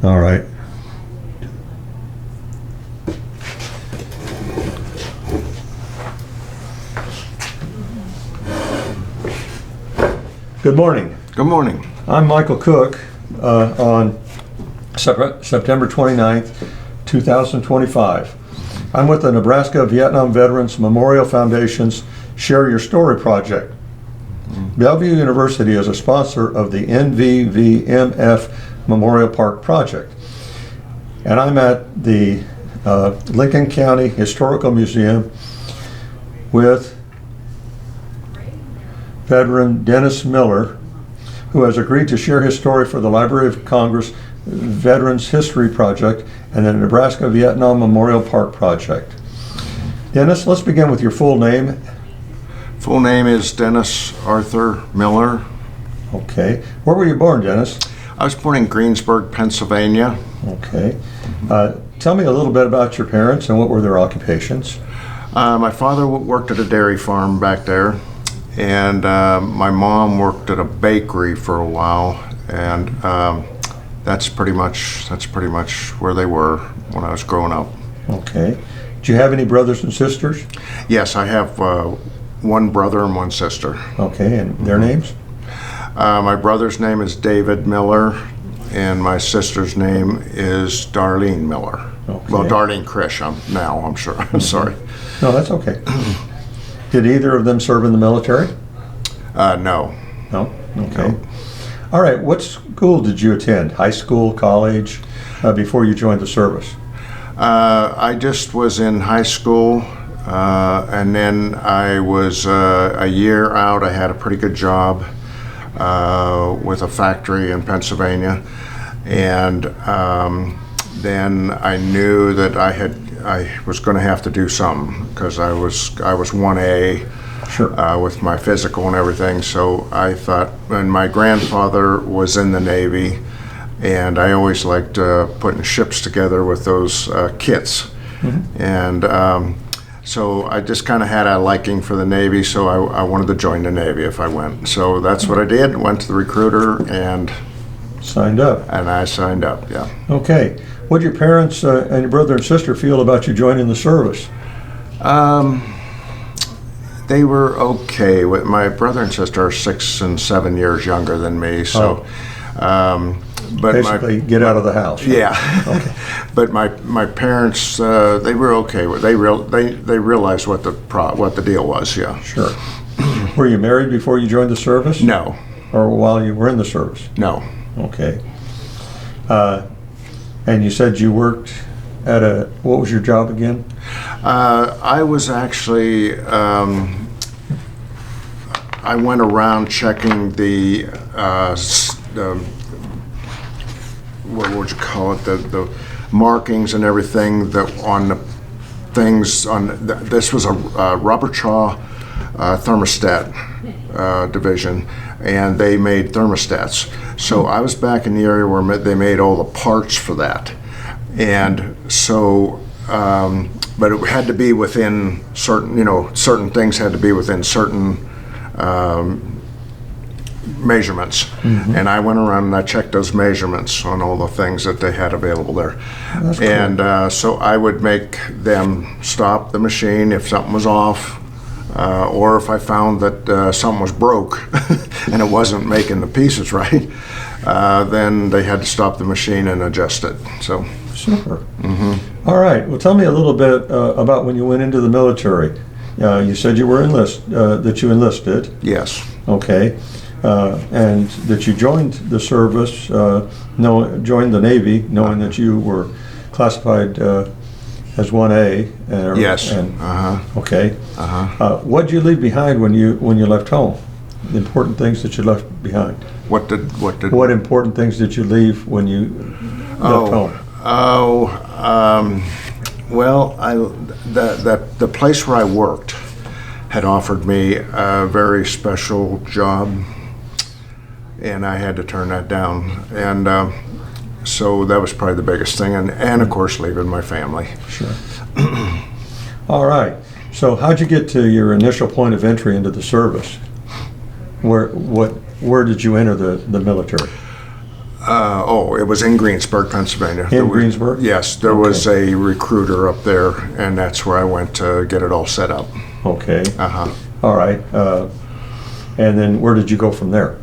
All right. Good morning. Good morning. I'm Michael Cook. On September 29th, 2025. I'm with the Nebraska Vietnam Veterans Memorial Foundation's Share Your Story project. Bellevue University is a sponsor of the NVVMF Memorial Park project. And I'm at the Lincoln County Historical Museum with veteran Dennis Miller, who has agreed to share his story for the Library of Congress Veterans History Project and the Nebraska Vietnam Memorial Park Project. Dennis, let's begin with your full name. Full name is Dennis Arthur Miller. Okay. Where were you born, Dennis? I was born in Greensburg, Pennsylvania. Okay. Tell me a little bit about your parents and what were their occupations. My father worked at a dairy farm back there, and my mom worked at a bakery for a while, and that's pretty much where they were when I was growing up. Okay. Do you have any brothers and sisters? Yes, I have one brother and one sister. Okay, and their names? My brother's name is David Miller, and my sister's name is Darlene Miller. Okay. Well, Darlene Krish, I'm sure. I'm sorry. No, that's okay. Did either of them serve in the military? No. No? Okay. No. All right, what school did you attend? High school, college, before you joined the service? I just was in high school, and then I was a year out. I had a pretty good job with a factory in Pennsylvania, and then I knew that I was going to have to do something because I was 1A. Sure. With my physical and everything, so I thought, and my grandfather was in the Navy, and I always liked putting ships together with those kits. Mm-hmm. And so I just kind of had a liking for the Navy, so I wanted to join the Navy if I went. So that's what I did, went to the recruiter and signed up. And I signed up, yeah. Okay. What did your parents and your brother and sister feel about you joining the service? They were okay. With my brother and sister are 6 and 7 years younger than me, so. But basically, get out of the house. Yeah. Okay. But my parents, they were okay with. They realized what the deal was. Yeah. Sure. Were you married before you joined the service? No. Or while you were in the service? No. Okay. And you said you worked at what was your job again? I was actually, I went around checking the what would you call it, the markings and everything that on the things on, this was a Robert Shaw thermostat division, and they made thermostats. So I was back in the area where they made all the parts for that. And so, but it had to be within certain things had to be within certain measurements. Mm-hmm. And I went around and I checked those measurements on all the things that they had available there. That's cool. And so I would make them stop the machine if something was off, or if I found that something was broke and it wasn't making the pieces right, then they had to stop the machine and adjust it. So. Super. Mm-hmm. All right. Well, tell me a little bit about when you went into the military. You said you were that you enlisted. Yes. Okay. And that you joined the service, joined the Navy, knowing that you were classified as 1A. Yes. Okay. What did you leave behind when you left home? The important things that you left behind. What important things did you leave when you left home? Well, the place where I worked had offered me a very special job, and I had to turn that down. And so that was probably the biggest thing, and of course leaving my family. Sure. All right. So how'd you get to your initial point of entry into the service? Where did you enter the military? It was in Greensburg, Pennsylvania. In Greensburg? Yes, there was a recruiter up there, and that's where I went to get it all set up. Okay. Uh-huh. All right. And then where did you go from there?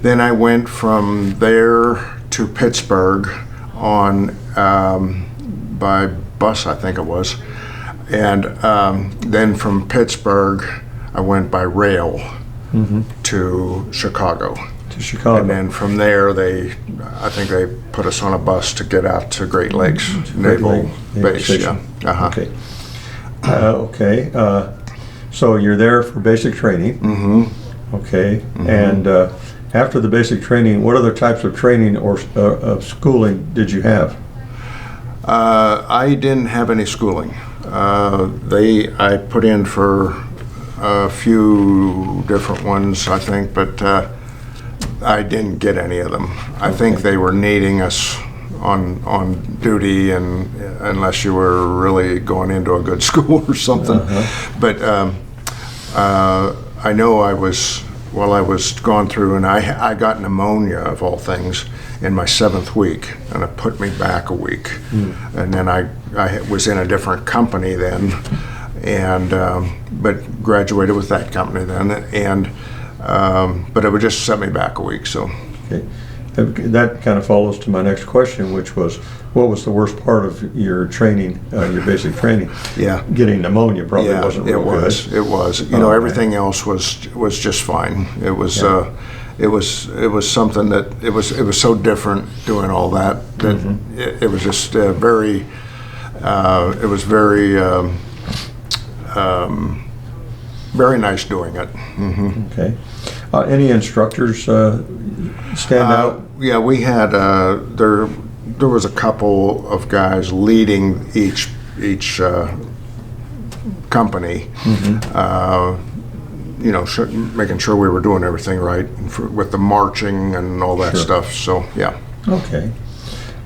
Then I went from there to Pittsburgh on by bus, I think it was. And then from Pittsburgh, I went by rail to Chicago. To Chicago. And then from there, I think they put us on a bus to get out to Great Lakes Naval Base. Station. Yeah. Uh-huh. Okay. Okay. So you're there for basic training. Mm-hmm. Okay. Mm-hmm. And after the basic training, what other types of training or of schooling did you have? I didn't have any schooling. I put in for a few different ones, I think, but I didn't get any of them. I think they were needing us on duty, and unless you were really going into a good school or something. But I know I was going through, and I got pneumonia of all things in my 7th week, and it put me back a week. And then I was in a different company then, and but graduated with that company then, and but it would just set me back a week. So okay. That kind of follows to my next question, which was, what was the worst part of your training, your basic training? Yeah, getting pneumonia probably wasn't real good. It was. You know, everything else was just fine. It was. It was something that it was so different doing all that that it was just very. It was very. Very nice doing it. Okay. Any instructors stand out? Yeah, we had there was a couple of guys leading each company. You know, making sure we were doing everything right with the marching and all that stuff. So yeah. Okay.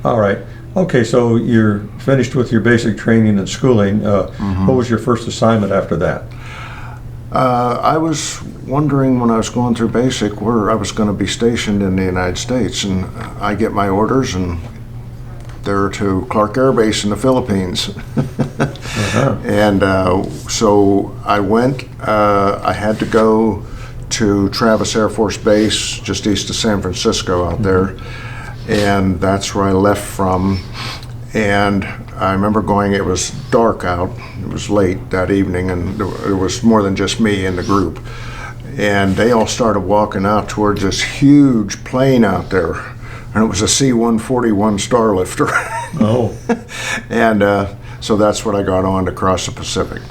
All right. Okay, so you're finished with your basic training and schooling. What was your first assignment after that? I was wondering when I was going through basic where I was going to be stationed in the United States, and I get my orders, and they're to Clark Air Base in the Philippines. And so I went. I had to go to Travis Air Force Base, just east of San Francisco out there, and that's where I left from. And I remember going, it was dark out, it was late that evening, and there was more than just me in the group. And they all started walking out towards this huge plane out there, and it was a C-141 Starlifter. Oh. And so that's what I got on to cross the Pacific.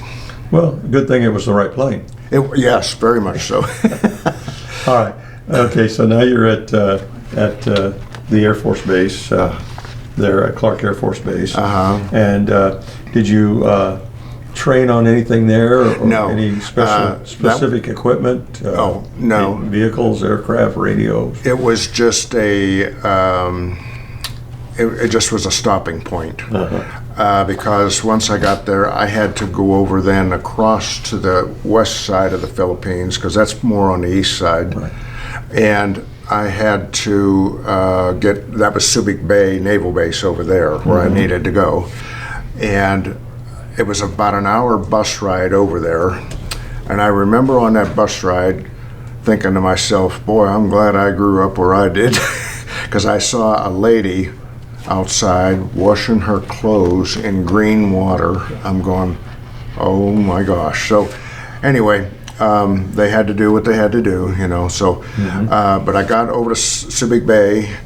Well, good thing it was the right plane. Yes, very much so. All right. Okay, so now you're at the Air Force Base. There at Clark Air Force Base. And did you train on anything there, or no. any specific equipment? No. Vehicles, aircraft, radios? It was just it just was a stopping point. Because once I got there, I had to go over then across to the west side of the Philippines, because that's more on the east side. Right. And I had to that was Subic Bay Naval Base over there where I needed to go. And it was about an hour bus ride over there. And I remember on that bus ride thinking to myself, boy, I'm glad I grew up where I did. Because I saw a lady outside washing her clothes in green water. I'm going, oh my gosh. So anyway, they had to do what they had to do, you know. So, but I got over to Subic Bay,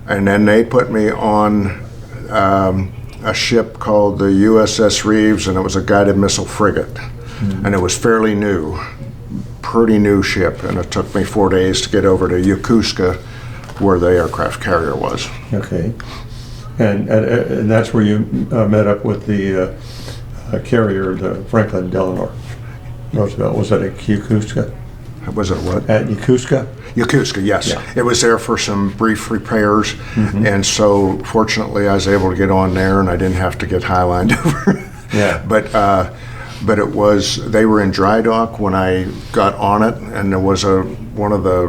and then they put me on a ship called the USS Reeves, and it was a guided missile frigate, and it was fairly new, pretty new ship, and it took me 4 days to get over to Yokosuka, where the aircraft carrier was. Okay, and that's where you met up with the carrier, the Franklin Delano Roosevelt. Was that at Yokosuka? Was it what? At Yokosuka? Yokosuka, yes. Yeah. It was there for some brief repairs, and so fortunately I was able to get on there, and I didn't have to get highlined over. Yeah. But it was, they were in dry dock when I got on it, and there was one of the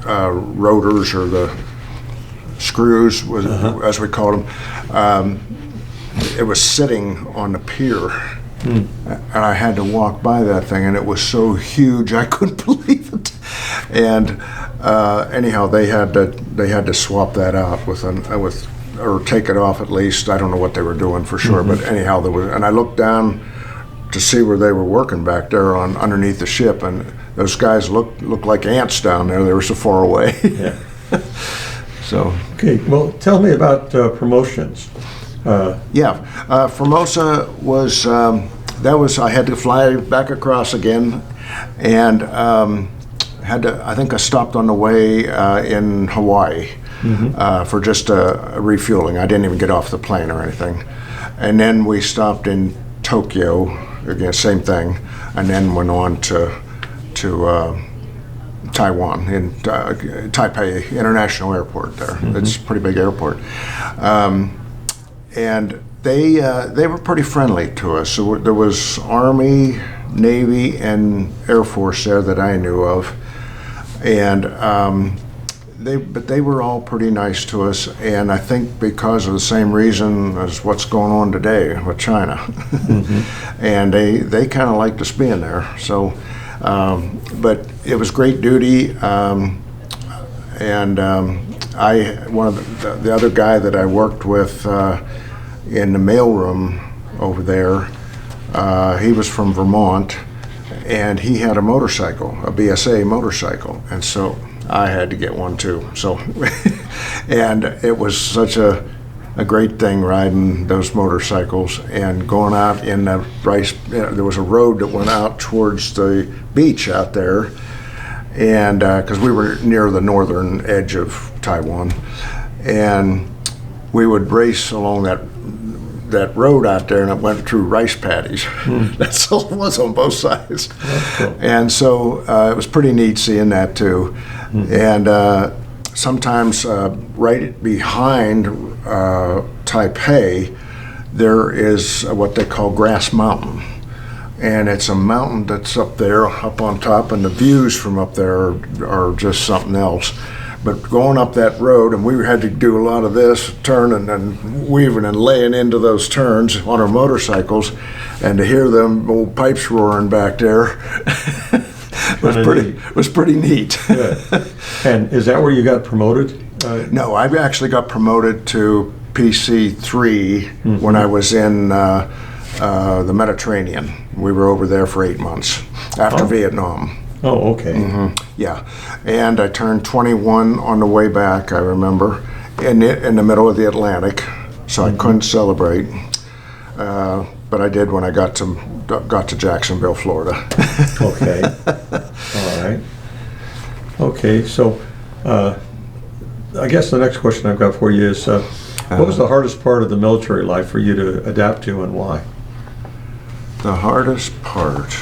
rotors or the screws, as we called them. It was sitting on the pier, and I had to walk by that thing, and it was so huge I couldn't believe it. And anyhow, they had to swap that out or take it off at least. I don't know what they were doing for sure, but anyhow, and I looked down to see where they were working back there underneath the ship, and those guys looked like ants down there. They were so far away. Yeah. So. Okay. Well, tell me about promotions. Formosa was I had to fly back across again, and I think I stopped on the way in Hawaii for just a refueling. I didn't even get off the plane or anything, and then we stopped in Tokyo again, same thing, and then went on to Taiwan in Taipei International Airport. There, it's a pretty big airport. And they were pretty friendly to us. So there was Army, Navy, and Air Force there that I knew of, and they were all pretty nice to us. And I think because of the same reason as what's going on today with China, and they kind of liked us being there. So, but it was great duty, and one of the other guy that I worked with in the mailroom over there, he was from Vermont, and he had a motorcycle, a BSA motorcycle, and so I had to get one too. So, and it was such a great thing riding those motorcycles and going out in the rice. There was a road that went out towards the beach out there, and because we were near the northern edge of Taiwan, and we would race along that road out there, and it went through rice paddies. That's all it was on both sides. Cool. And so it was pretty neat seeing that too. And sometimes right behind Taipei, there is what they call Grass Mountain. And it's a mountain that's up there, up on top, and the views from up there are just something else. But going up that road, and we had to do a lot of this, turning and weaving and laying into those turns on our motorcycles, and to hear them old pipes roaring back there was pretty neat. Yeah. And is that where you got promoted? No, I actually got promoted to PC3 when I was in the Mediterranean. We were over there for 8 months after Vietnam. Oh, okay. Yeah, and I turned 21 on the way back, I remember, in the middle of the Atlantic, so I couldn't celebrate, but I did when I got to Jacksonville, Florida. Okay. All right. Okay, so I guess the next question I've got for you is, what was the hardest part of the military life for you to adapt to, and why? The hardest part?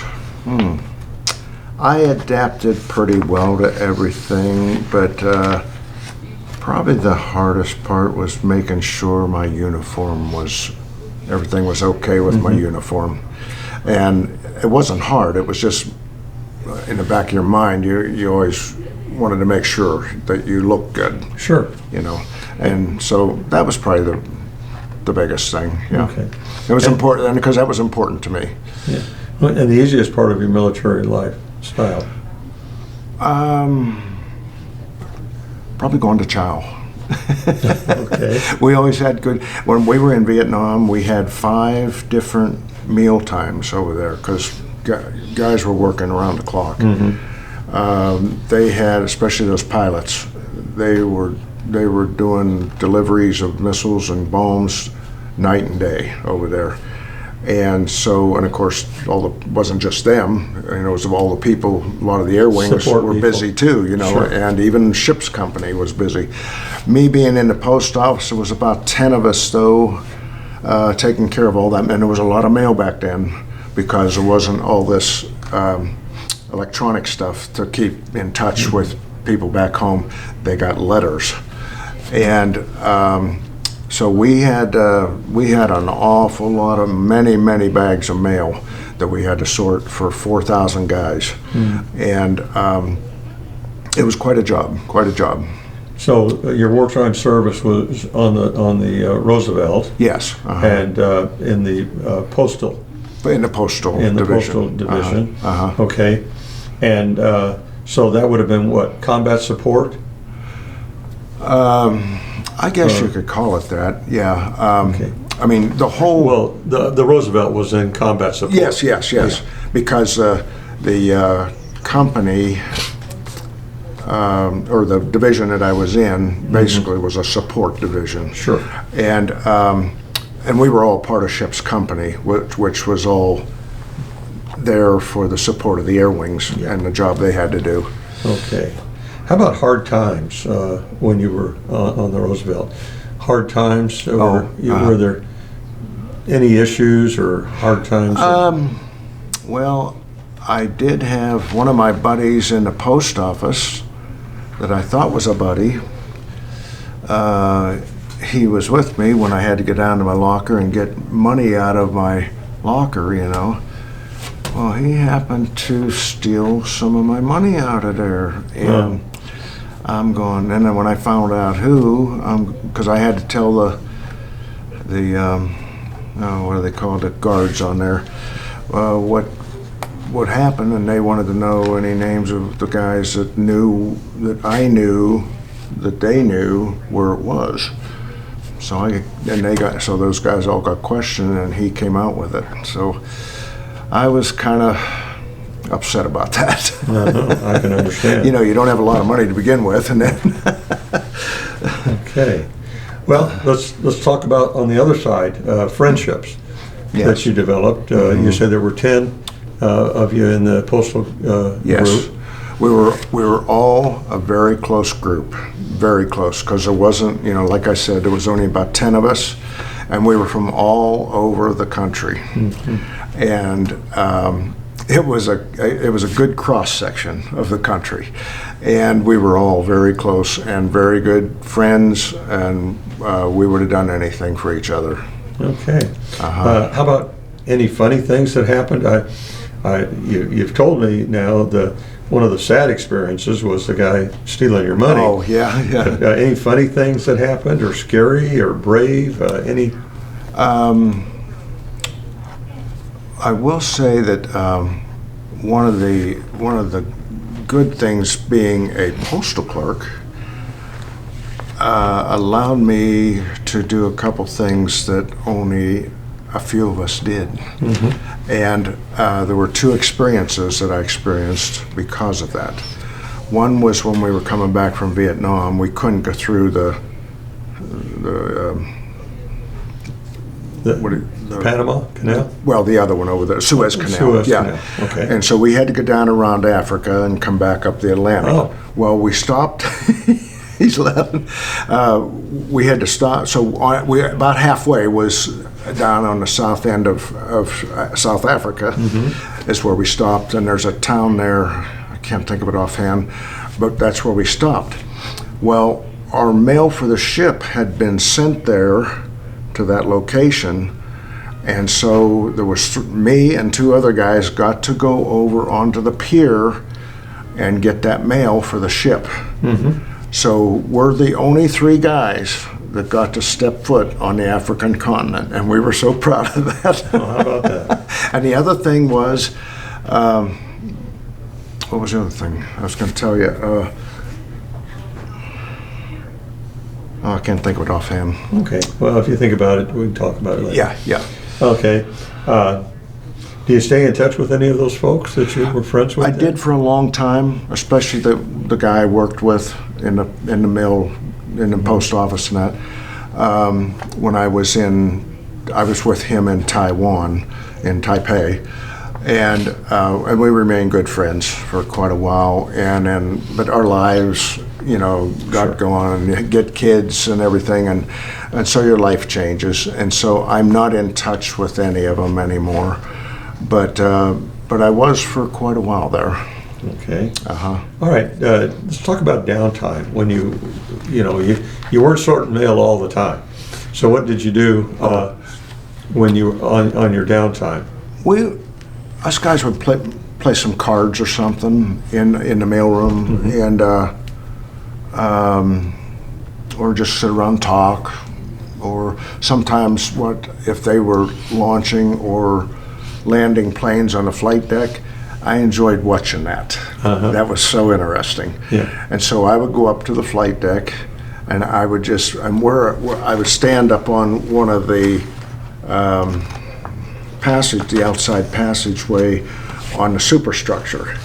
I adapted pretty well to everything, but probably the hardest part was making sure my uniform everything was okay with my uniform. And it wasn't hard, it was just in the back of your mind, you always wanted to make sure that you looked good. Sure. And so that was probably the biggest thing, yeah. Okay. It was important, because that was important to me. Yeah. And the easiest part of your military life style? Probably going to chow. Okay. We always had when we were in Vietnam, we had 5 different meal times over there, because guys were working around the clock. They had, especially those pilots, they were doing deliveries of missiles and bombs night and day over there. And so, and of course, wasn't just them, it was all the people, a lot of the air wings were busy too, Sure. And even ship's company was busy. Me being in the post office, there was about 10 of us though, taking care of all that, and there was a lot of mail back then, because there wasn't all this electronic stuff to keep in touch with people back home. They got letters. And so we had an awful lot of many bags of mail that we had to sort for 4,000 guys, and it was quite a job. So your wartime service was on the Roosevelt Yes. and in the postal In the postal division. Okay, and so that would have been what, combat support? I guess you could call it that. Yeah. Okay. I mean, the whole. Well, the Roosevelt was in combat support. Yes. Yeah. Because the company or the division that I was in basically was a support division. Sure. And we were all part of Ship's company, which was all there for the support of the air wings and the job they had to do. Okay. How about hard times when you were on the Roosevelt? Hard times, were there any issues or hard times? Well, I did have one of my buddies in the post office that I thought was a buddy. He was with me when I had to get down to my locker and get money out of my locker, you know. Well, he happened to steal some of my money out of there. And I'm going, and then when I found out who, because I had to tell the what do they call it, the guards on there, what happened, and they wanted to know any names of the guys that knew, that I knew, that they knew where it was. So those guys all got questioned, and he came out with it. So I was kind of upset about that. I can understand. You know, you don't have a lot of money to begin with, and then. Okay. Well, let's talk about on the other side, friendships that you developed. You said there were 10 of you in the postal Yes. group. We were all a very close group, very close, because there wasn't, you know, like I said, there was only about 10 of us, and we were from all over the country, and it was a good cross section of the country, and we were all very close and very good friends, and we would have done anything for each other. Okay. How about any funny things that happened? You've told me now one of the sad experiences was the guy stealing your money. Oh, yeah. Any funny things that happened, or scary, or brave? Any? I will say that one of the good things being a postal clerk allowed me to do a couple things that only a few of us did. And there were two experiences that I experienced because of that. One was when we were coming back from Vietnam. We couldn't go through the Panama Canal? Well, the other one over there, Suez Canal. Suez Canal, okay. And so we had to go down around Africa and come back up the Atlantic. Oh. Well, we stopped. He's laughing. We had to stop. So we about halfway was down on the south end of South Africa is where we stopped. And there's a town there, I can't think of it offhand, but that's where we stopped. Well, our mail for the ship had been sent there to that location, and so there was me and two other guys got to go over onto the pier and get that mail for the ship. So we're the only three guys that got to step foot on the African continent, and we were so proud of that. Well, how about that? And the other thing was, what was the other thing I was going to tell you? I can't think of it offhand. Okay. Well, if you think about it, we can talk about it later. Yeah. Okay. Do you stay in touch with any of those folks that you were friends with? I did for a long time, especially the guy I worked with in the mail, in the post office and that. When I was with him in Taiwan, in Taipei, and we remained good friends for quite a while. But our lives, got going, and get kids and everything, and so your life changes. And so I'm not in touch with any of them anymore. But I was for quite a while there. Okay. All right. Let's talk about downtime. When you weren't sorting mail all the time. So what did you do when you were on your downtime? Us guys would play some cards or something in the mailroom, and or just sit around and talk. Or sometimes if they were launching or landing planes on the flight deck, I enjoyed watching that. That was so interesting. Yeah. And so I would go up to the flight deck, and I would I would stand up on one of the the outside passageway on the superstructure.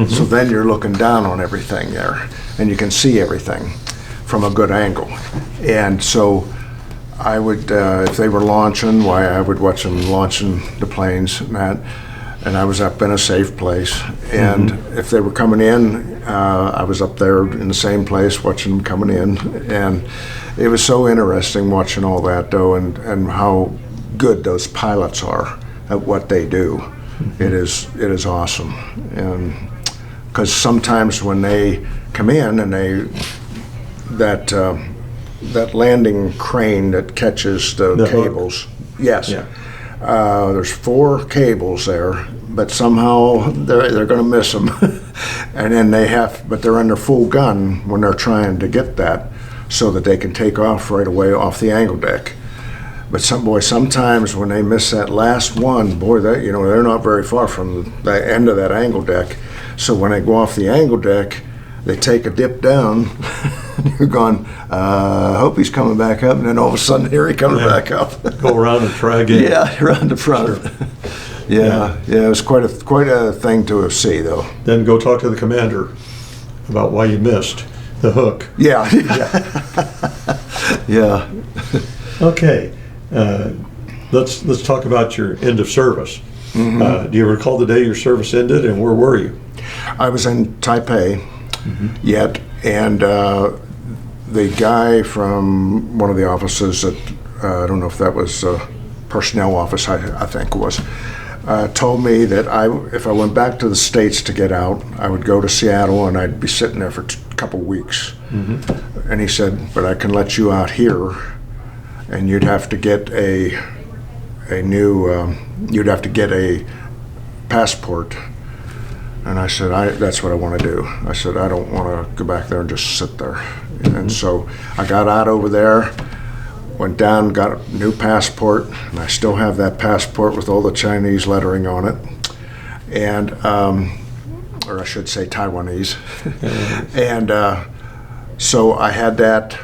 So then you're looking down on everything there, and you can see everything from a good angle. And so I would, if they were launching, I would watch them launching the planes and that, and I was up in a safe place. And if they were coming in, I was up there in the same place watching them coming in. And it was so interesting watching all that, though, and how good those pilots are at what they do. It is awesome. And because sometimes when they come in and that landing crane that catches the cables. Yes. Yeah. There's 4 cables there, but somehow they're going to miss them. And then but they're under full gun when they're trying to get that so that they can take off right away off the angle deck. But sometimes when they miss that last one, they're not very far from the end of that angle deck. So when they go off the angle deck, they take a dip down. You're going, I hope he's coming back up. And then all of a sudden, here he comes back up. Go around and try again. Yeah, around the front. Sure. Yeah, it was quite a thing to see, though. Then go talk to the commander about why you missed the hook. Yeah. Yeah. Okay. Let's talk about your end of service. Do you recall the day your service ended, and where were you? I was in Taipei yet, and the guy from one of the offices that I don't know if that was personnel office, I think it was, told me that if I went back to the States to get out, I would go to Seattle and I'd be sitting there for a couple weeks. And he said, but I can let you out here, and you'd have to get a passport. And I said, that's what I want to do. I said, I don't want to go back there and just sit there. And so I got out over there, went down, got a new passport, and I still have that passport with all the Chinese lettering on it. And, or I should say Taiwanese. And so I had that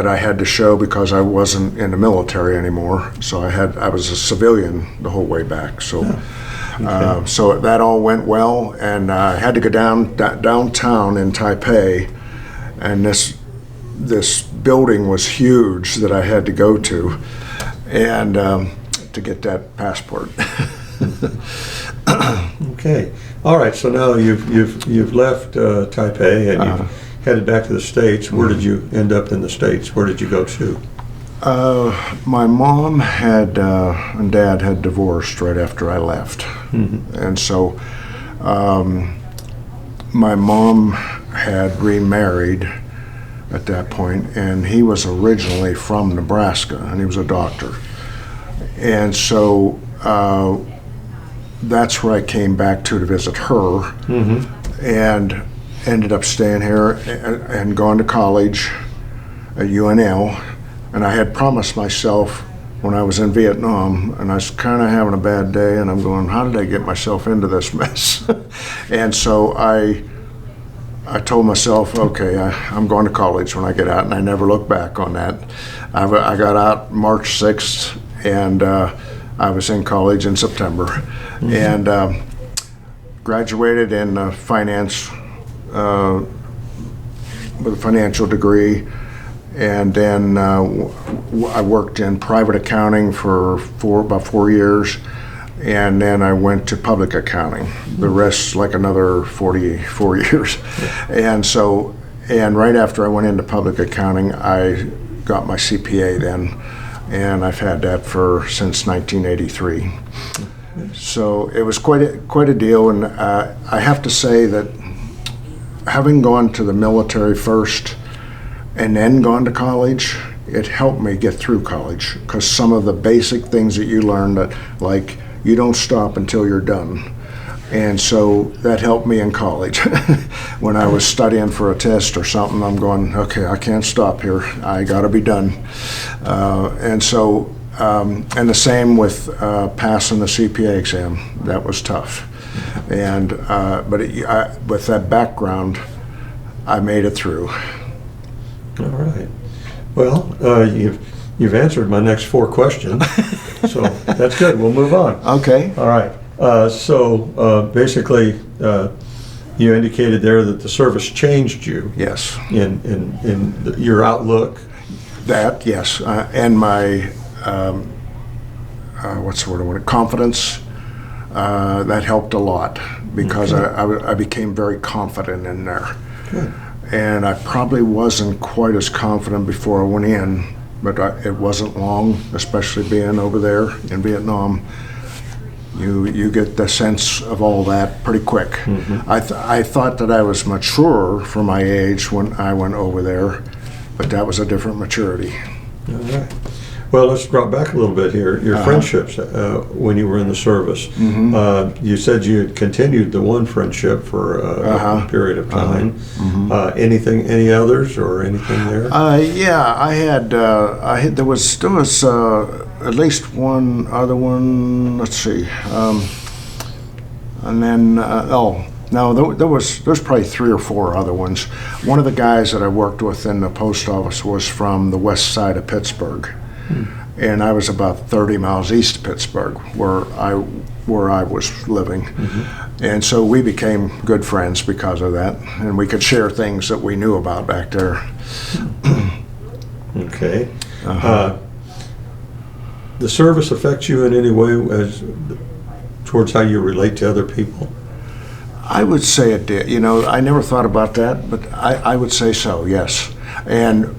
I had to show because I wasn't in the military anymore. So I was a civilian the whole way back. So. Okay. So that all went well, and I had to go downtown in Taipei, and this building was huge that I had to go to, and to get that passport. Okay, all right. So now you've left Taipei and you've headed back to the States. Where did you end up in the States? Where did you go to? My mom and dad had divorced right after I left. And so my mom had remarried at that point, and he was originally from Nebraska, and he was a doctor. And so that's where I came back to visit her, and ended up staying here and going to college at UNL. And I had promised myself when I was in Vietnam, and I was kind of having a bad day, and I'm going, how did I get myself into this mess? And so I told myself, okay, I'm going to college when I get out, and I never looked back on that. I got out March 6th, and I was in college in September, and graduated in finance with a financial degree. And then I worked in private accounting for about 4 years, and then I went to public accounting. The rest, like another 44 years. And right after I went into public accounting, I got my CPA then, and I've had that since 1983. So it was quite a deal, and I have to say that having gone to the military first and then gone to college, it helped me get through college, because some of the basic things that you learn, that like you don't stop until you're done, And so that helped me in college. When I was studying for a test or something, I'm going, okay, I can't stop here. I got to be done. And the same with passing the CPA exam. That was tough. And with that background, I made it through. All right. Well, you've answered my next 4 questions, so that's good. We'll move on. Okay. All right. Basically, you indicated there that the service changed you. Yes. In your outlook. That, yes, and my what's the word I want? Confidence. That helped a lot because I became very confident in there. Good. And I probably wasn't quite as confident before I went in, but it wasn't long, especially being over there in Vietnam. You get the sense of all that pretty quick. Mm-hmm. I thought that I was mature for my age when I went over there, but that was a different maturity. All right. Well, let's drop back a little bit here. Your friendships when you were in the service. Mm-hmm. You said you had continued the one friendship for a period of time. Mm-hmm. Any others or anything there? Yeah, I had. There was at least one other one. Let's see, and then no, there's probably 3 or 4 other ones. One of the guys that I worked with in the post office was from the west side of Pittsburgh. And I was about 30 miles east of Pittsburgh, where I was living. Mm-hmm. And so we became good friends because of that, and we could share things that we knew about back there. Okay. The service affects you in any way towards how you relate to other people? I would say it did. I never thought about that, but I would say so, yes. And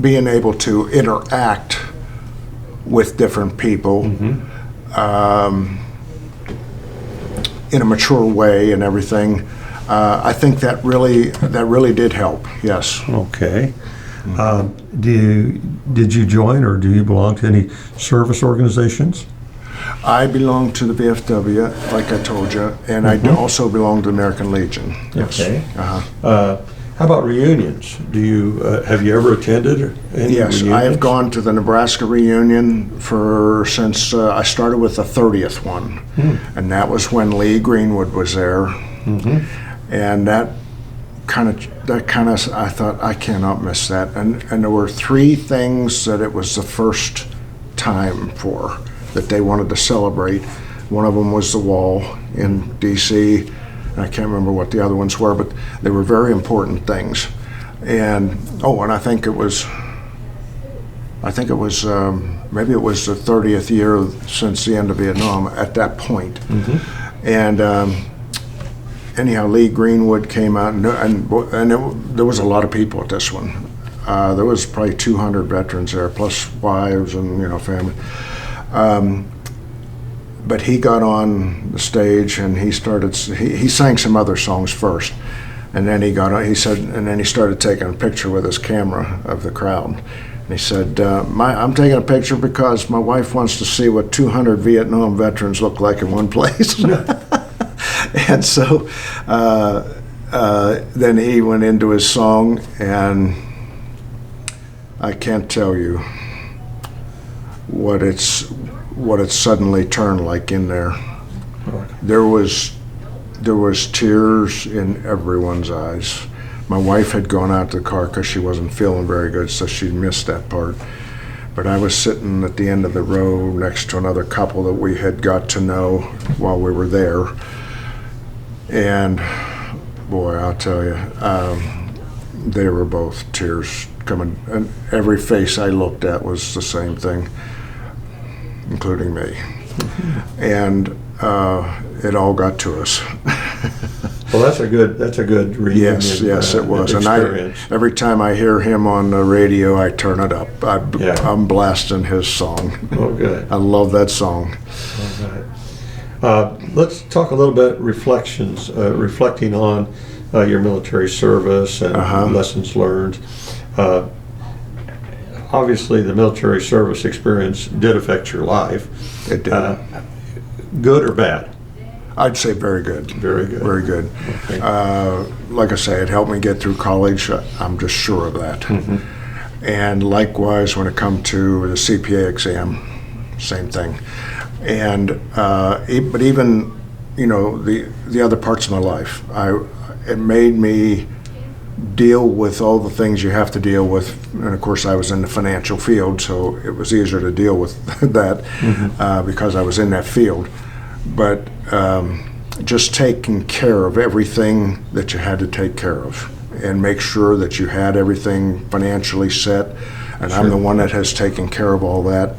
being able to interact with different people in a mature way and everything, I think that really did help. Yes. Okay. Did you join or do you belong to any service organizations? I belong to the VFW, like I told you, and I also belong to the American Legion. Yes. Okay. How about reunions? Have you ever attended any Yes, reunions? I have gone to the Nebraska reunion since I started with the 30th one, and that was when Lee Greenwood was there, and that kind of I thought I cannot miss that, and there were 3 things that it was the first time for that they wanted to celebrate. One of them was the wall in D.C. I can't remember what the other ones were, but they were very important things. And I think it was maybe it was the 30th year since the end of Vietnam at that point. And anyhow, Lee Greenwood came out, and there was a lot of people at this one. There was probably 200 veterans there, plus wives and family. But he got on the stage and he sang some other songs first, and then he started taking a picture with his camera of the crowd. And he said, I'm taking a picture because my wife wants to see what 200 Vietnam veterans look like in one place. And so then he went into his song, and I can't tell you what it suddenly turned like in there. There was tears in everyone's eyes. My wife had gone out to the car because she wasn't feeling very good, so she missed that part. But I was sitting at the end of the row next to another couple that we had got to know while we were there. And boy, I'll tell you, they were both tears coming, and every face I looked at was the same thing, including me. And it all got to us. Well, that's a good reunion. Yes, it was. Experience. And every time I hear him on the radio, I turn it up. I'm blasting his song. Oh, good. I love that song. All right. Let's talk a little bit reflecting on your military service and lessons learned. Obviously, the military service experience did affect your life. It did. Good or bad? I'd say very good. Very good. Very good. Okay. Like I say, it helped me get through college. I'm just sure of that. Mm-hmm. And likewise, when it come to the CPA exam, same thing. And but even, you know, the other parts of my life, it made me deal with all the things you have to deal with. And of course, I was in the financial field, so it was easier to deal with that because I was in that field. But just taking care of everything that you had to take care of and make sure that you had everything financially set. And I'm the one that has taken care of all that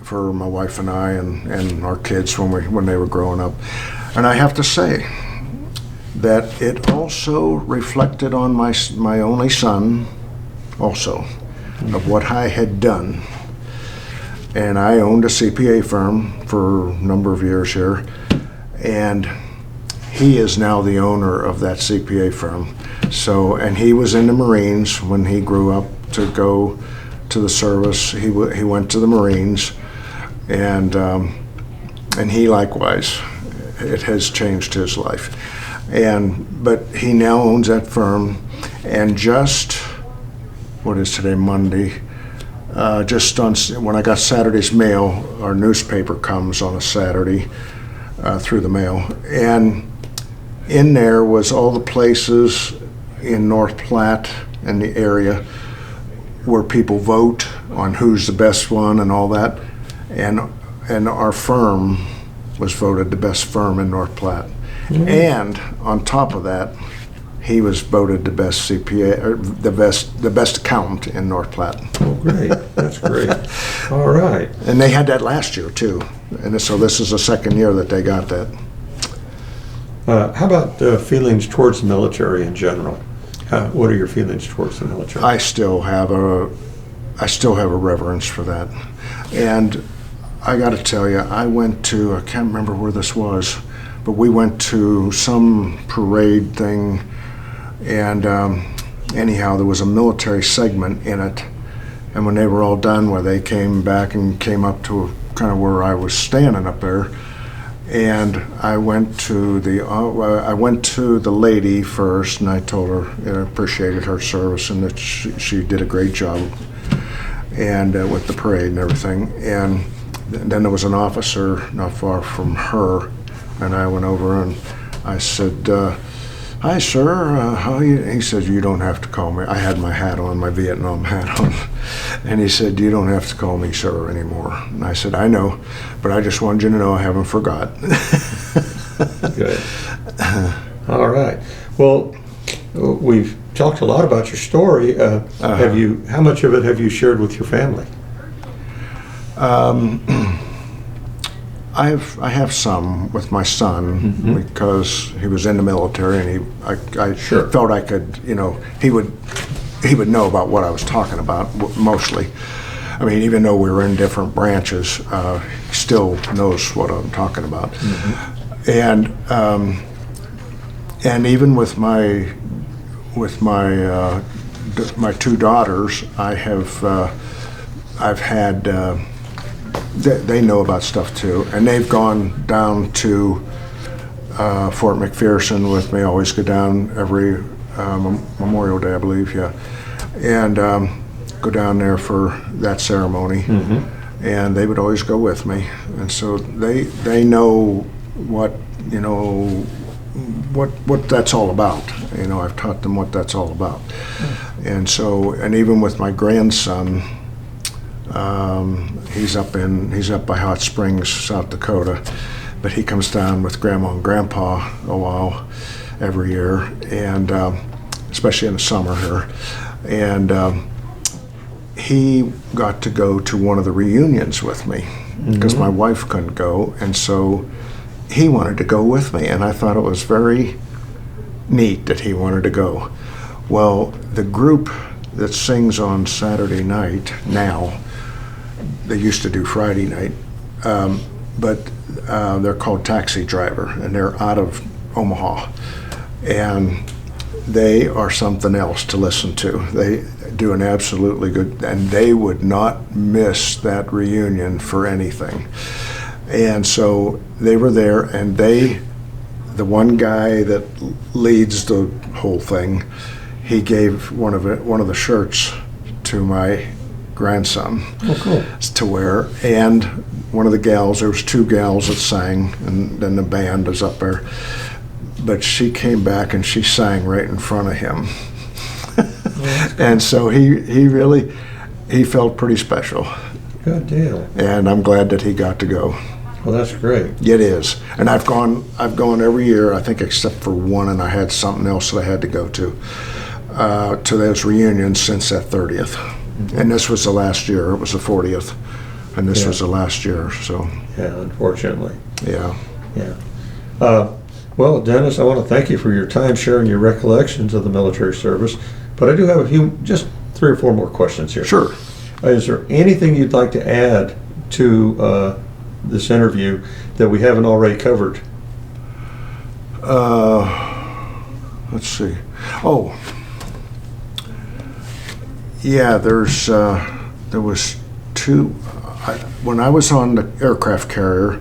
for my wife and I and our kids when they were growing up. And I have to say that it also reflected on my only son also of what I had done. And I owned a CPA firm for a number of years here, and he is now the owner of that CPA firm. So, and he was in the Marines when he grew up to go to the service. He went to the Marines, and he likewise, it has changed his life. But he now owns that firm, and just, what is today, Monday? Just when I got Saturday's mail, our newspaper comes on a Saturday through the mail, and in there was all the places in North Platte and the area where people vote on who's the best one and all that, and our firm was voted the best firm in North Platte. Mm-hmm. And on top of that, he was voted the best CPA, or the best accountant in North Platte. Oh, great! That's great. All right. And they had that last year too, and so this is the second year that they got that. How about feelings towards the military in general? What are your feelings towards the military? I still have a reverence for that, and I got to tell you, I can't remember where this was, but we went to some parade thing. And anyhow, there was a military segment in it, and when they were all done, where they came back and came up to kind of where I was standing up there, and I went to the lady first, and I told her I appreciated her service and that she did a great job, and with the parade and everything. And then there was an officer not far from her, and I went over and I said, "Hi, sir. How are you?" He said, "You don't have to call me." I had my hat on, my Vietnam hat on. And he said, "You don't have to call me sir anymore." And I said, "I know, but I just wanted you to know I haven't forgot." Good. All right. Well, we've talked a lot about your story. How much of it have you shared with your family? I have some with my son because he was in the military, and I felt I could, he would know about what I was talking about mostly. I mean, even though we were in different branches, he still knows what I'm talking about. And even with my two daughters, I've had. They know about stuff too, and they've gone down to Fort McPherson with me. I always go down every Memorial Day, I believe, and go down there for that ceremony. And they would always go with me, and so they know what what that's all about. I've taught them what that's all about, and even with my grandson. He's up by Hot Springs, South Dakota, but he comes down with Grandma and Grandpa a while every year, and especially in the summer here. And he got to go to one of the reunions with me because my wife couldn't go, and so he wanted to go with me, and I thought it was very neat that he wanted to go. Well, the group that sings on Saturday night now, they used to do Friday night, but they're called Taxi Driver, and they're out of Omaha, and they are something else to listen to. They do an absolutely good, and they would not miss that reunion for anything. And so they were there, and the one guy that leads the whole thing, he gave one of the shirts to my grandson to wear, and one of the gals, there was two gals that sang, and then the band was up there, but she came back and she sang right in front of him. And so he felt pretty special. Good deal. And I'm glad that he got to go. Well, that's great. It is. And I've gone every year, I think, except for one, and I had something else that I had to go to those reunions since that 30th. Mm-hmm. And this was the last year. It was the 40th. And this was the last year, so. Yeah, unfortunately. Yeah. Yeah. Well, Dennis, I want to thank you for your time sharing your recollections of the military service, but I do have just 3 or 4 more questions here. Sure. Is there anything you'd like to add to this interview that we haven't already covered? Let's see. Oh, yeah. There was 2. When I was on the aircraft carrier,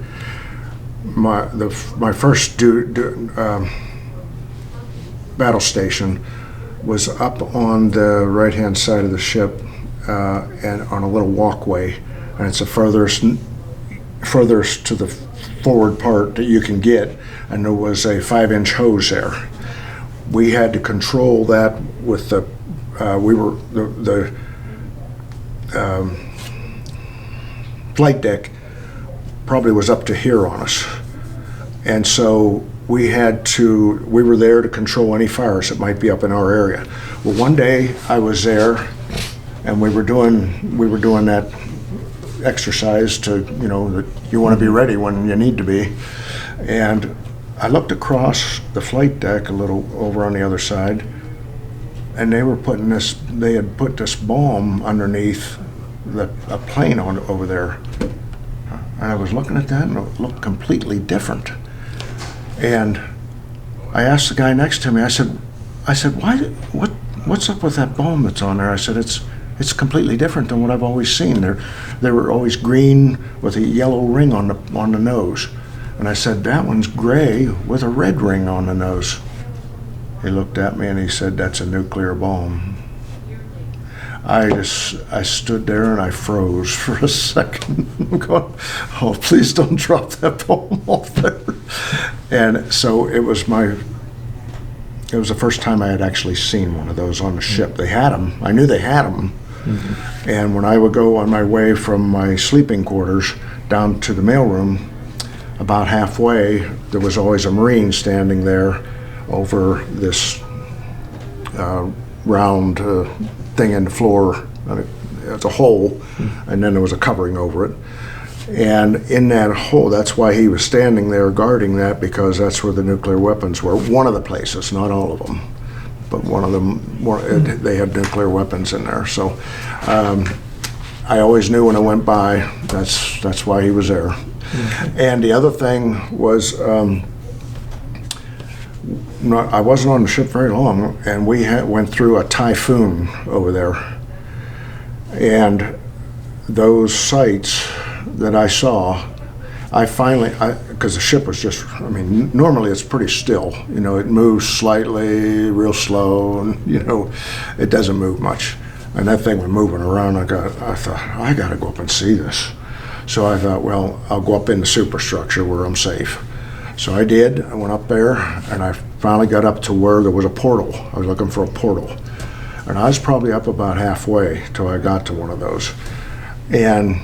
my first battle station was up on the right-hand side of the ship, and on a little walkway, and it's the furthest to the forward part that you can get, and there was a 5-inch hose there. We had to control that with the flight deck probably was up to here on us, and so we were there to control any fires that might be up in our area. Well, one day I was there, and we were doing that exercise to, that you want to be ready when you need to be. And I looked across the flight deck a little over on the other side, and they had put this bomb underneath a plane over there. And I was looking at that, and it looked completely different. And I asked the guy next to me, I said, what's up with that bomb that's on there? I said, it's completely different than what I've always seen. They were always green with a yellow ring on the nose. And I said, that one's gray with a red ring on the nose. He looked at me and he said, that's a nuclear bomb. I stood there and I froze for a second. I'm going, oh, please don't drop that bomb off there. And so it was the first time I had actually seen one of those on the ship. They had them. I knew they had them. Mm-hmm. And when I would go on my way from my sleeping quarters down to the mailroom, about halfway, there was always a Marine standing there over this round thing in the floor. It's a hole, and then there was a covering over it. And in that hole, that's why he was standing there guarding that, because that's where the nuclear weapons were. One of the places, not all of them, but one of them, they had nuclear weapons in there. So I always knew when I went by, that's why he was there. Mm-hmm. And the other thing was, I wasn't on the ship very long, and we went through a typhoon over there. And those sights that I saw, because the ship was normally it's pretty still. It moves slightly, real slow, and, it doesn't move much. And that thing was moving around. I thought, I got to go up and see this. So I thought, well, I'll go up in the superstructure where I'm safe. So I did. I went up there, and I finally got up to where there was a portal. I was looking for a portal. And I was probably up about halfway till I got to one of those. And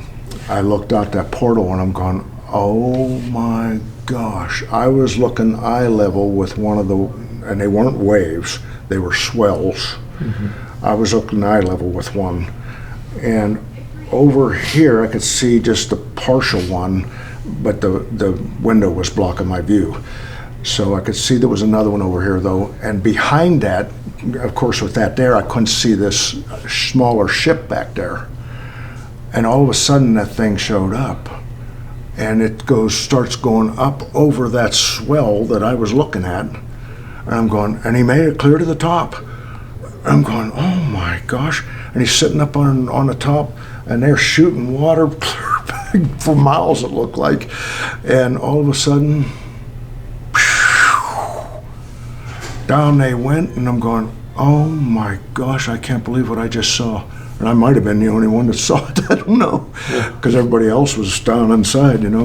I looked out that portal, and I'm going, oh my gosh. I was looking eye level with one of and they weren't waves, they were swells. Mm-hmm. I was looking eye level with one. And over here, I could see just the partial one, but the window was blocking my view. So I could see there was another one over here, though. And behind that, of course, with that there, I couldn't see this smaller ship back there. And all of a sudden, that thing showed up. And it starts going up over that swell that I was looking at. And I'm going, and he made it clear to the top. I'm going, oh my gosh. And he's sitting up on the top, and they're shooting water clear back. for miles, it looked like. And all of a sudden, down they went, and I'm going, oh my gosh, I can't believe what I just saw. And I might have been the only one that saw it, I don't know, because everybody else was down inside, and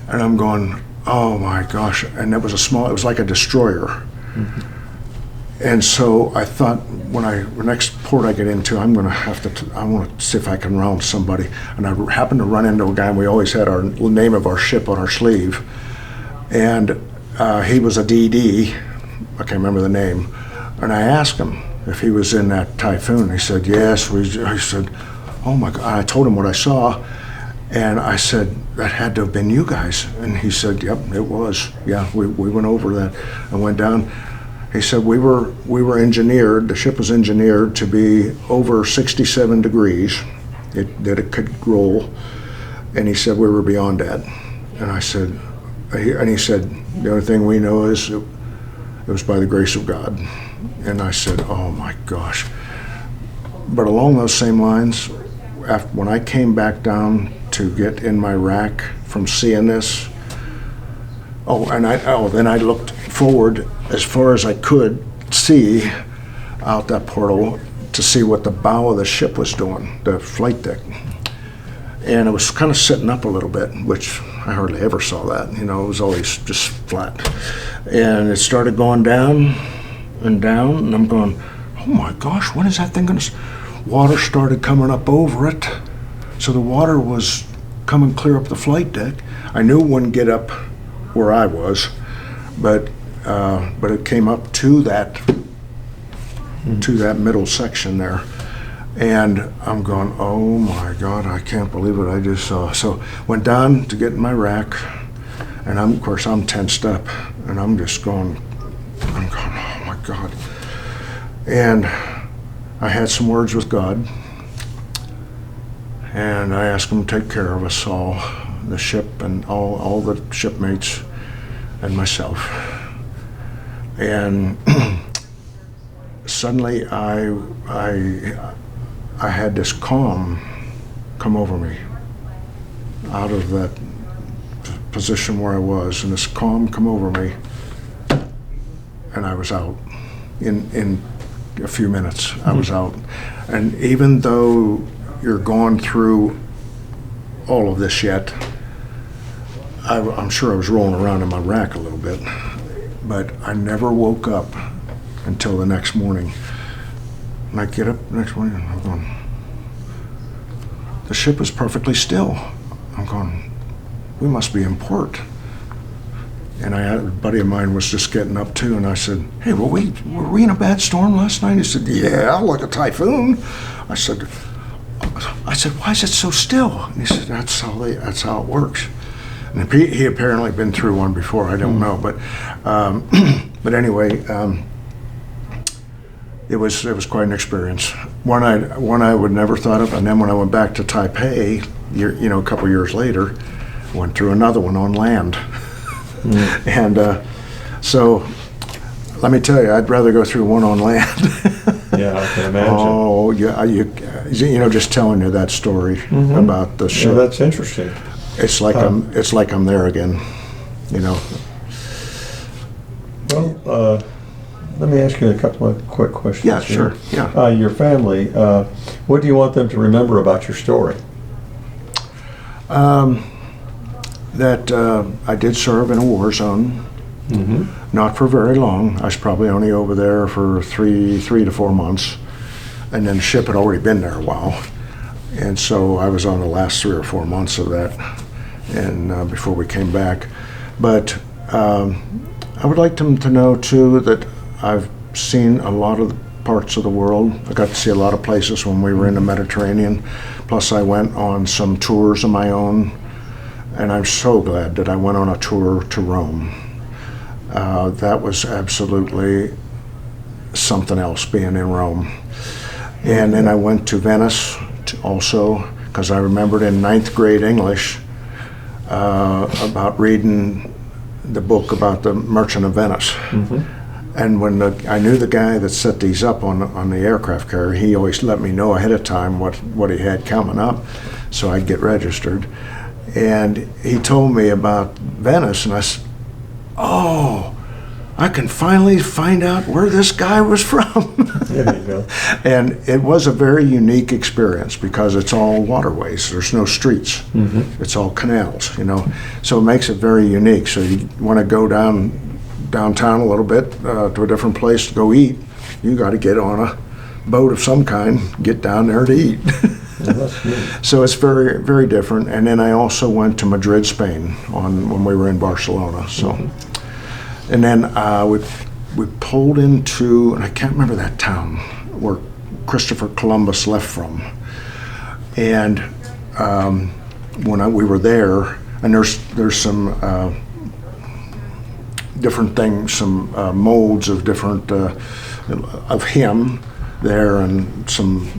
I'm going, oh my gosh. And it was like a destroyer. Mm-hmm. And so I thought, the next port I get into, I want to see if I can round somebody. And I happened to run into a guy, and we always had our name of our ship on our sleeve. And he was a DD, I can't remember the name. And I asked him if he was in that typhoon. He said, yes. I said, oh my God. I told him what I saw. And I said, that had to have been you guys. And he said, yep, it was. Yeah, we went over that and went down. He said, we were engineered, the ship was engineered to be over 67 degrees, that it could roll. And he said, we were beyond that. And he said, the only thing we know is it was by the grace of God. And I said, oh my gosh. But along those same lines, when I came back down to get in my rack from seeing this, then I looked forward as far as I could see out that portal to see what the bow of the ship was doing, the flight deck. And it was kind of sitting up a little bit, which I hardly ever saw that. It was always just flat. And it started going down and down, and I'm going, oh my gosh, when is that thing going to... Water started coming up over it. So the water was coming clear up the flight deck. I knew it wouldn't get up where I was, but it came up to that middle section there, and I'm going, oh my God, I can't believe what I just saw. So went down to get in my rack, and I'm tensed up, and I'm going, oh my God. And I had some words with God, and I asked him to take care of us all, the ship and all the shipmates and myself. And suddenly I had this calm come over me out of that position where I was, and this calm come over me, and I was out in a few minutes. I was out. And even though you're going through all of this yet, I'm sure I was rolling around in my rack a little bit, but I never woke up until the next morning. And I get up the next morning and I'm going, the ship is perfectly still. I'm going, we must be in port. And a buddy of mine was just getting up too, and I said, hey, were we in a bad storm last night? He said, yeah, like a typhoon. I said, why is it so still? And he said, that's how it works. And he apparently been through one before, I don't know, but anyway, it was quite an experience. One I would never thought of, and then when I went back to Taipei, a couple years later, went through another one on land. And so, let me tell you, I'd rather go through one on land. Yeah, I can imagine. Oh, yeah, just telling you that story about the ship. Yeah, that's interesting. It's like I'm there again, Well, let me ask you a couple of quick questions. Yeah, here. sure. Yeah. Your family, what do you want them to remember about your story? That I did serve in a war zone, not for very long. I was probably only over there for three to 4 months, and then the ship had already been there a while, and so I was on the last 3 or 4 months of that, and before we came back. But I would like them to know too that I've seen a lot of parts of the world. I got to see a lot of places when we were in the Mediterranean. Plus, I went on some tours of my own. And I'm so glad that I went on a tour to Rome. That was absolutely something else, being in Rome. And then I went to Venice also, because I remembered in 9th grade English about reading the book about the Merchant of Venice. And when I knew the guy that set these up on the aircraft carrier, he always let me know ahead of time what he had coming up, so I'd get registered. And he told me about Venice, and I said, oh, I can finally find out where this guy was from. There you go. And it was a very unique experience because it's all waterways. There's no streets. It's all canals, you know. So it makes it very unique. So you want to go downtown a little bit to a different place to go eat, you got to get on a boat of some kind, get down there to eat. Well, that's neat. So it's very, very different. And then I also went to Madrid, Spain, when we were in Barcelona. So, and then we pulled into, and I can't remember that town where Christopher Columbus left from. And when we were there, and there's some different things, some molds of different of him there, and some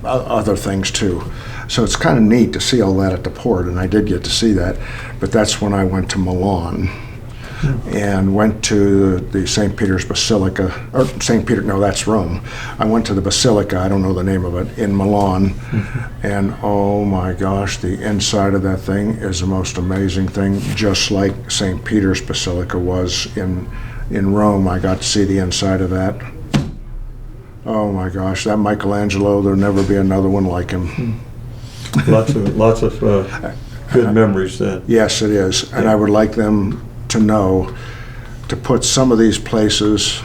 other things too. So it's kind of neat to see all that at the port, and I did get to see that. But that's when I went to Milan and went to the St. Peter's Basilica, or St. Peter, no, that's Rome. I went to the Basilica, I don't know the name of it, in Milan, and oh my gosh, the inside of that thing is the most amazing thing, just like St. Peter's Basilica was in Rome. I got to see the inside of that. Oh my gosh, that Michelangelo, there'll never be another one like him. Lots of good memories then. Yes, it is. And I would like them to know to put some of these places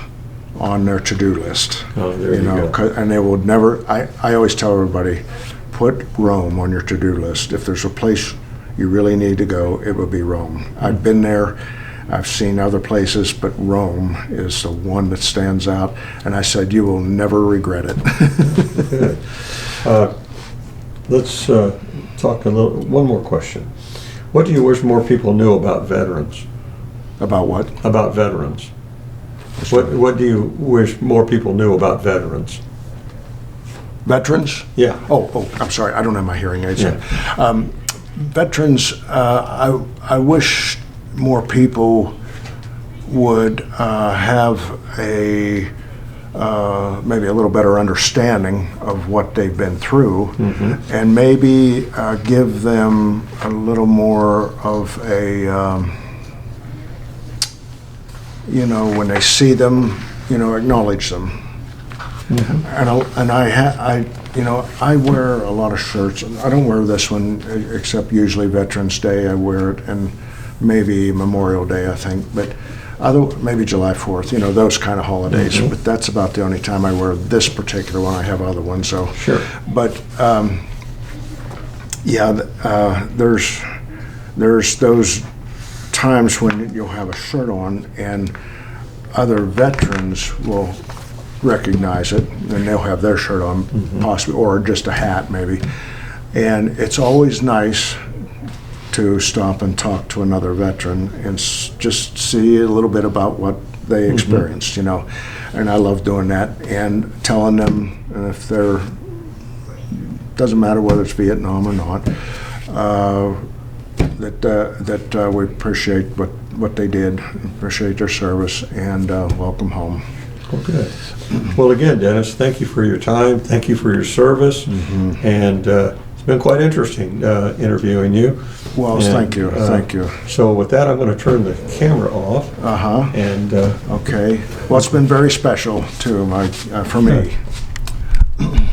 on their to-do list. Oh, there you go. And they would never, I always tell everybody, put Rome on your to-do list. If there's a place you really need to go, it would be Rome. I've been there. I've seen other places, but Rome is the one that stands out. And I said, you will never regret it. Good. Let's talk one more question. What do you wish more people knew about veterans? About what? About veterans. What do you wish more people knew about veterans? Veterans? Yeah. Oh, I'm sorry. I don't have my hearing aids in. Yeah. Veterans, I wish more people would have maybe a little better understanding of what they've been through, and maybe give them a little more of a, when they see them, acknowledge them. And I wear a lot of shirts. I don't wear this one except usually Veterans Day. I wear it, and maybe Memorial Day, I think, but maybe July 4th, those kind of holidays. But that's about the only time I wear this particular one. I have other ones, so. Sure. But there's those times when you'll have a shirt on and other veterans will recognize it, and they'll have their shirt on, possibly, or just a hat maybe. And it's always nice to stop and talk to another veteran and just see a little bit about what they experienced, And I love doing that and telling them, and if they're, doesn't matter whether it's Vietnam or not, that we appreciate what they did, appreciate their service, and welcome home. Okay. Well, again, Dennis, thank you for your time. Thank you for your service. And it's been quite interesting interviewing you. Well, thank you. Thank you. So with that, I'm going to turn the camera off. And okay. Well, it's been very special too, for me.